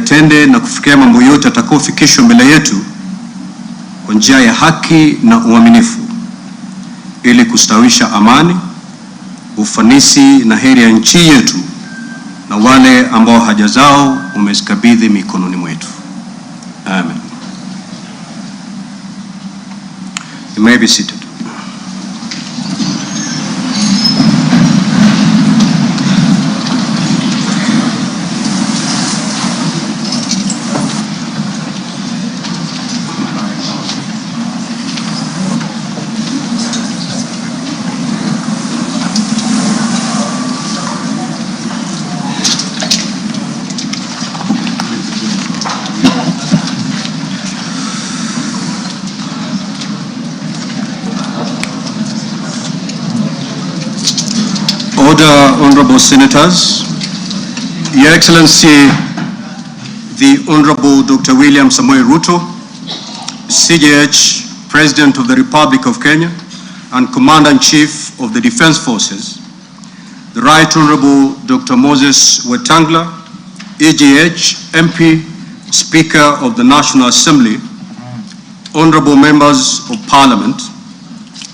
tuyatende na kufikia mambo yote atakayofikishwa mbele yetu kwa njia ya haki na uaminifu, ili kustawisha amani, ufanisi na heri ya nchi yetu na wale ambao haja zao umezikabidhi mikononi mwetu. Amen. You may be seated. Order, Honorable Senators. Your Excellency, the Honorable Dr. William Samoei Ruto, CJH, President of the Republic of Kenya and Commander-in-Chief of the Defense Forces, the Right Honorable Dr. Moses Watangula, EGH, MP, Speaker of the National Assembly, Honorable Members of Parliament,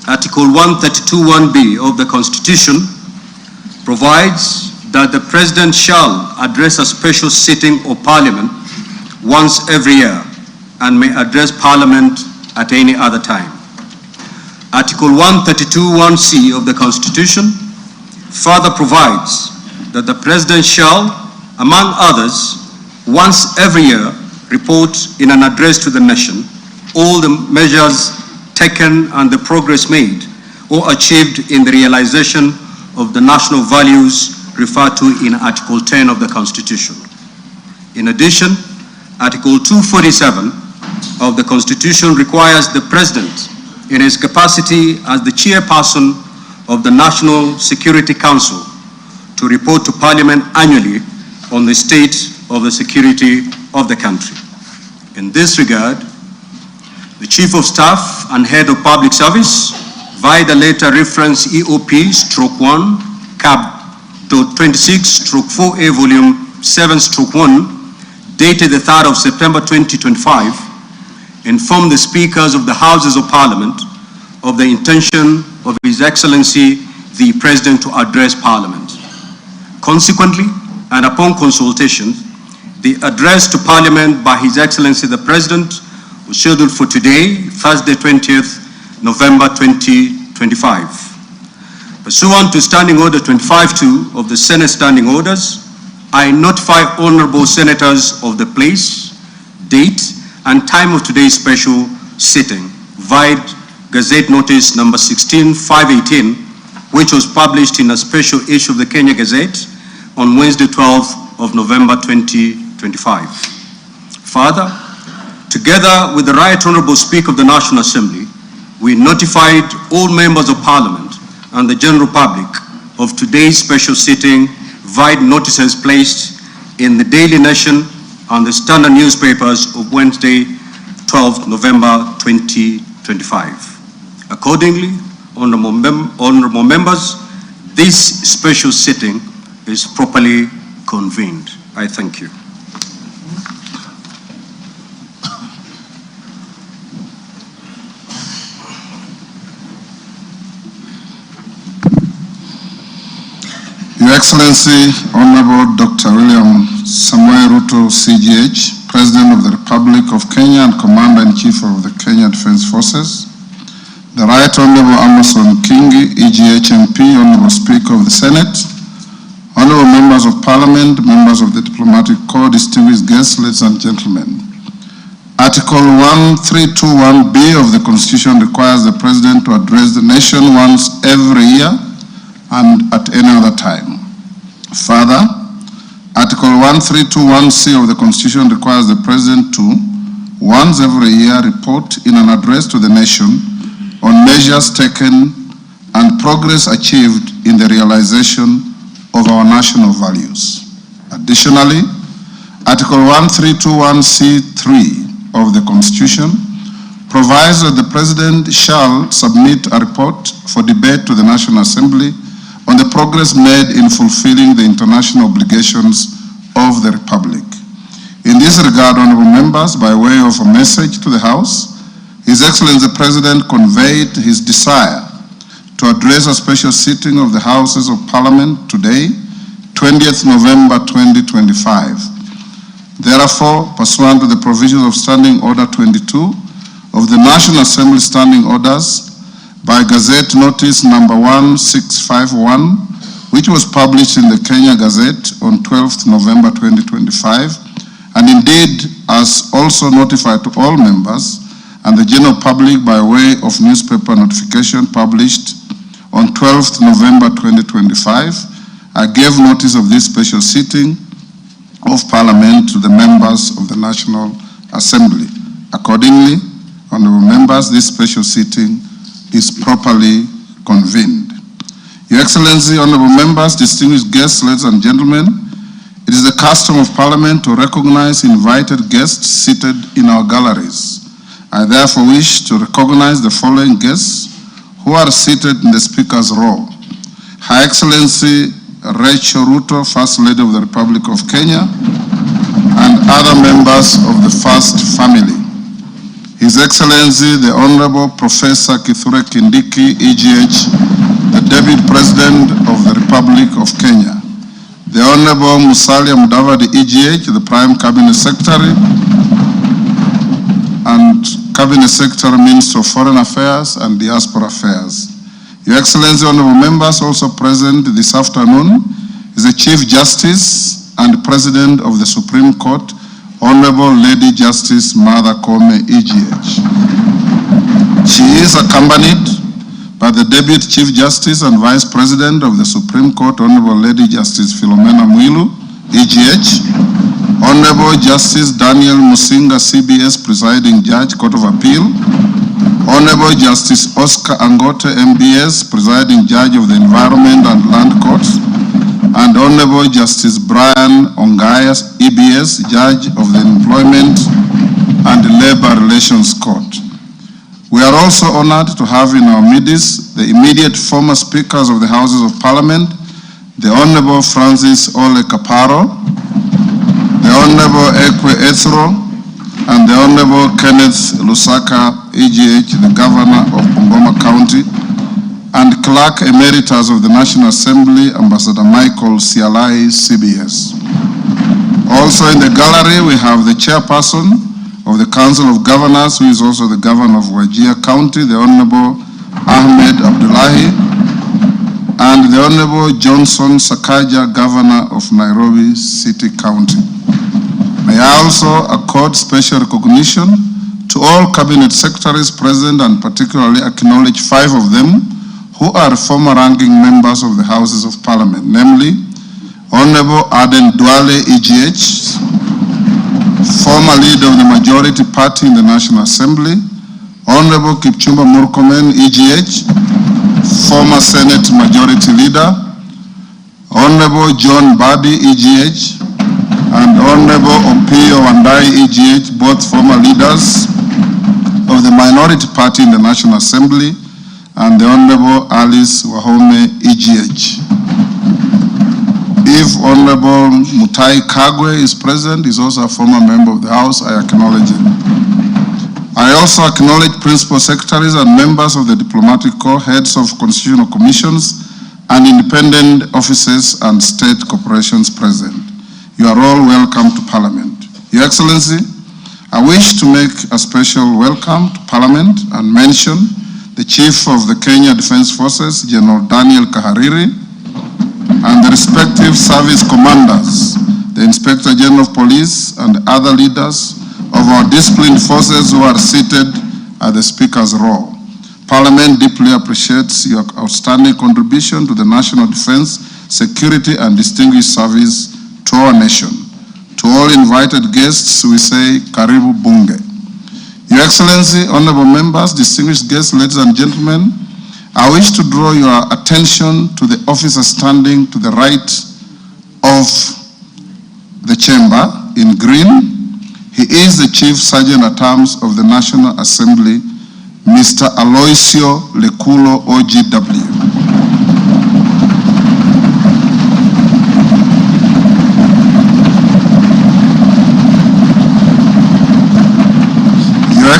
Article 132(1)(b) of the Constitution provides that the President shall address a special sitting of Parliament once every year and may address Parliament at any other time. Article 132(1)(c) of the Constitution further provides that the President shall, among others, once every year report in an address to the nation all the measures taken and the progress made or achieved in the realization of the national values referred to in Article 10 of the Constitution. In addition, Article 247 of the Constitution requires the President, in his capacity as the chairperson of the National Security Council, to report to Parliament annually on the state of the security of the country. In this regard, the Chief of Staff and Head of Public Service, via the letter reference EOP/1 Cap.26/4A Volume 7/1 dated the 3rd of September 2025, informed the Speakers of the Houses of Parliament of the intention of His Excellency the President to address Parliament. Consequently, and upon consultation, the address to Parliament by His Excellency the President was scheduled for today, Thursday 20th November 2025. Pursuant to Standing Order 25(2) of the Senate Standing Orders, I notify honorable senators of the place, date, and time of today's special sitting via Gazette Notice number 16/518, which was published in a special issue of the Kenya Gazette on Wednesday 12th of November 2025. Further, together with the Right Honorable Speaker of the National Assembly, we notified all members of Parliament and the general public of today's special sitting via notices placed in the Daily Nation and the Standard newspapers of Wednesday, 12th November 2025. Accordingly, honorable members, this special sitting is properly convened. I thank you. Your Excellency, Honorable Dr. William Samoei Ruto, CGH, President of the Republic of Kenya and Commander-in-Chief of the Kenya Defense Forces, the Right Honorable Amason Kingi, EGH MP, Honorable Speaker of the Senate, Honorable Members of Parliament, members of the Diplomatic Corps, distinguished guests, ladies and gentlemen. Article 132(1)(b) of the Constitution requires the President to address the nation once every year and at any other time. Further, Article 132(1)(c) of the Constitution requires the President to, once every year, report in an address to the nation on measures taken and progress achieved in the realization of our national values. Additionally, Article 132(1)(c)(3) of the Constitution provides that the President shall submit a report for debate to the National Assembly on the progress made in fulfilling the international obligations of the Republic. In this regard, honorable members, by way of a message to the House, His Excellency the President conveyed his desire to address a special sitting of the Houses of Parliament today, 20th November 2025. Therefore, pursuant to the provisions of Standing Order 22 of the National Assembly Standing Orders, by Gazette Notice number 1651, which was published in the Kenya Gazette on 12th November 2025, and indeed as also notified to all members and the general public by way of newspaper notification published on 12th November 2025, I gave notice of this special sitting of Parliament to the members of the National Assembly. Accordingly, honorable members, this special sitting is properly convened. Your Excellency, honorable members, distinguished guests, ladies and gentlemen, it is the custom of Parliament to recognize invited guests seated in our galleries. I therefore wish to recognize the following guests who are seated in the Speaker's row. Her Excellency Rachel Ruto, First Lady of the Republic of Kenya, and other members of the First Family. His Excellency the Honorable Professor Kithure Kindiki, EGH, the Deputy President of the Republic of Kenya. The Honorable Musalia Mudavadi, EGH, the Prime Cabinet Secretary and Cabinet Secretary, Minister of Foreign Affairs and Diaspora Affairs. Your Excellency, honorable members, also present this afternoon is the Chief Justice and President of the Supreme Court, Honorable Lady Justice Martha Koome, EGH. She is accompanied by the Deputy Chief Justice and Vice President of the Supreme Court, Honorable Lady Justice Philomena Mwilu, EGH, Honorable Justice Daniel Musinga, CBS Presiding Judge, Court of Appeal, Honorable Justice Oscar Angote, MBS, Presiding Judge of the Environment and Land Court, and Honorable Justice Brian Ongayas, EBS, Judge of the Employment and Labor Relations Court. We are also honored to have in our midst the immediate former Speakers of the Houses of Parliament, the Honorable Francis Ole Kaparo, the Honorable Ekwe Ethro, and the Honorable Kenneth Lusaka, EGH, the Governor of Bungoma County, and Clerk Emeritus of the National Assembly, Ambassador Michael Sialai, CBS. Also in the gallery, we have the Chairperson of the Council of Governors, who is also the Governor of Wajir County, the Honorable Ahmed Abdullahi, and the Honorable Johnson Sakaja, Governor of Nairobi City County. May I also accord special recognition to all Cabinet Secretaries present and particularly acknowledge 5 of them who are former ranking members of the Houses of Parliament, namely Honorable Aden Duale, EGH, former leader of the majority party in the National Assembly, Honorable Kipchumba Murkomen, EGH, former Senate Majority Leader, Honorable John Badi, EGH, and Honorable Opiyo Wandayi, EGH, both former leaders of the minority party in the National Assembly, and the Honorable Alice Wahome, EGH. If Honorable Mutai Kagwe is present, is also a former member of the House, I acknowledge him. I also acknowledge Principal Secretaries and members of the Diplomatic Corps, heads of constitutional commissions, and independent offices and state corporations present. You are all welcome to Parliament. Your Excellency, I wish to make a special welcome to Parliament and mention the Chief of the Kenya Defence Forces, General Daniel Kahariri, and the respective service commanders, the Inspector General of Police, and other leaders of our disciplined forces who are seated at the Speaker's row. Parliament deeply appreciates your outstanding contribution to the national defense, security, and distinguished service to our nation. To all invited guests, we say, Karibu Bunge. Your Excellency, honorable members, distinguished guests, ladies and gentlemen, I wish to draw your attention to the officer standing to the right of the chamber in green. He is the Chief Sergeant at Arms of the National Assembly, Mr. Aloisio Lekulo, OGW.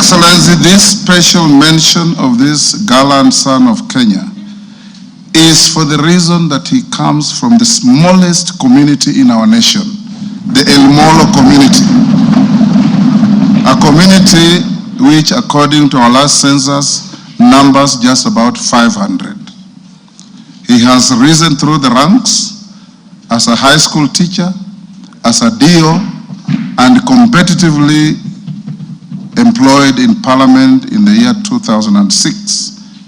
Excellency, this special mention of this gallant son of Kenya is for the reason that he comes from the smallest community in our nation, the El Molo community. A community which, according to our last census, numbers just about 500. He has risen through the ranks as a high school teacher, as a DO, and competitively employed in Parliament in the year 2006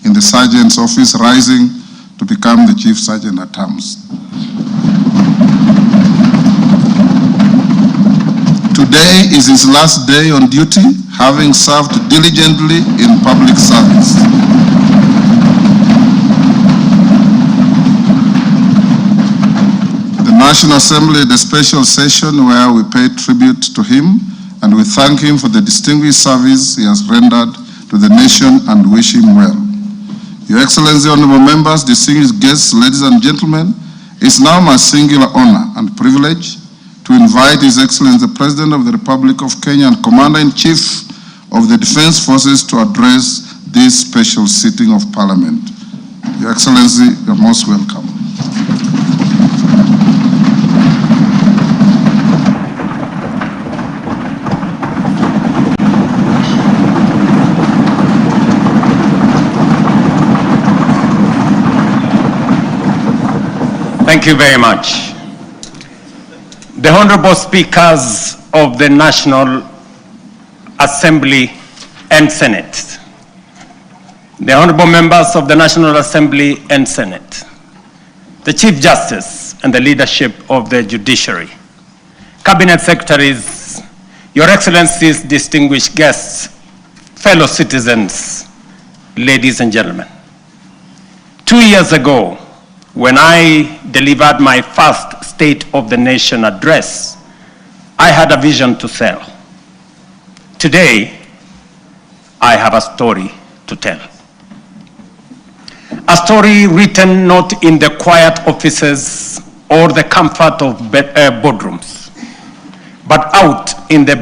in the Sergeant's office, rising to become the Chief Sergeant at Arms. Today is his last day on duty, having served diligently in public service. The National Assembly, the special session where we pay tribute to him and we thank him for the distinguished service he has rendered to the nation and wish him well. Your Excellency, honorable members, distinguished guests, ladies and gentlemen, it's now my singular honor and privilege to invite His Excellency, the President of the Republic of Kenya and Commander-in-Chief of the Defense Forces to address this special sitting of Parliament. Your Excellency, you're most welcome. Thank you very much. The Honorable Speakers of the National Assembly and Senate, the Honorable Members of the National Assembly and Senate, the Chief Justice and the leadership of the Judiciary, Cabinet Secretaries, Your Excellencies, distinguished guests, fellow citizens, ladies and gentlemen. 2 years ago, when I delivered my first State of the Nation address, I had a vision to tell. Today, I have a story to tell. A story written not in the quiet offices or the comfort of boardrooms, but out in the